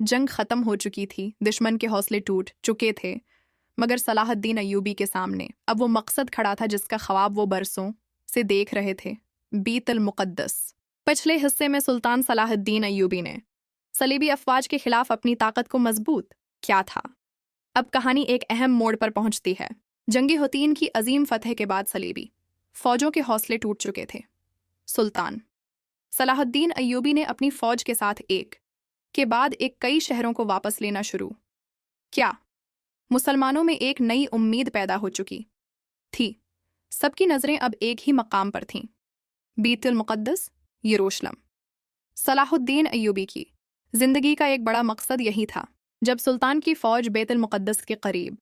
जंग खत्म हो चुकी थी, दुश्मन के हौसले टूट चुके थे, मगर सलाहुद्दीन अय्यूबी के सामने अब वो मकसद खड़ा था जिसका ख्वाब वो बरसों से देख रहे थे, बीतुल मुक़द्दस। पिछले हिस्से में सुल्तान सलाहुद्दीन अय्यूबी ने सलीबी अफवाज के खिलाफ अपनी ताकत को मजबूत क्या था। अब कहानी एक अहम मोड़ पर पहुंचती है। जंगी हुतैन की अजीम फतह के बाद सलीबी फौजों के हौसले टूट चुके थे। सुल्तान सलाहुद्दीन अय्यूबी ने अपनी फौज के साथ एक के बाद एक कई शहरों को वापस लेना शुरू किया। मुसलमानों में एक नई उम्मीद पैदा हो चुकी थी। सबकी नज़रें अब एक ही मकाम पर थीं, बीतुल मुक़द्दस, यरूशलेम। सलाहुद्दीन अय्यूबी की जिंदगी का एक बड़ा मकसद यही था। जब सुल्तान की फौज बैतुल मुक़द्दस के करीब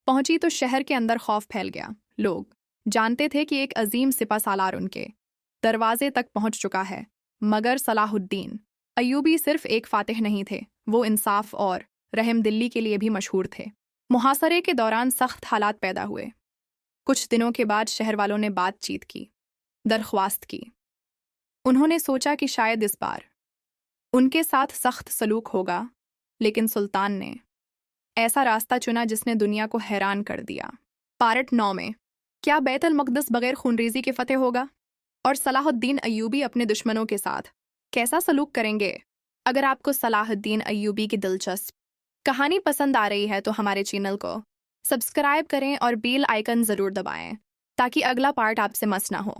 पहुंची तो शहर के अंदर खौफ फैल गया। लोग जानते थे कि एक अजीम सिपा सालार उनके दरवाजे तक पहुंच चुका है, मगर सलाहुद्दीन अय्यूबी सिर्फ एक फातिह नहीं थे, वो इंसाफ और रहमदिली के लिए भी मशहूर थे। मुहासरे के दौरान सख्त हालात पैदा हुए। कुछ दिनों के बाद शहर वालों ने बातचीत की, दरख्वास्त की। उन्होंने सोचा कि शायद इस बार उनके साथ सख्त सलूक होगा, लेकिन सुल्तान ने ऐसा रास्ता चुना जिसने दुनिया को हैरान कर दिया। पार्ट 9 में क्या बैतुल मुक़द्दस बगैर खूनरेज़ी के फतेह होगा और सलाहुद्दीन अय्यूबी अपने दुश्मनों के साथ कैसा सलूक करेंगे। अगर आपको सलाहुद्दीन अय्यूबी की दिलचस्प कहानी पसंद आ रही है तो हमारे चैनल को सब्सक्राइब करें और बेल आइकन ज़रूर दबाएं ताकि अगला पार्ट आपसे मिस ना हो।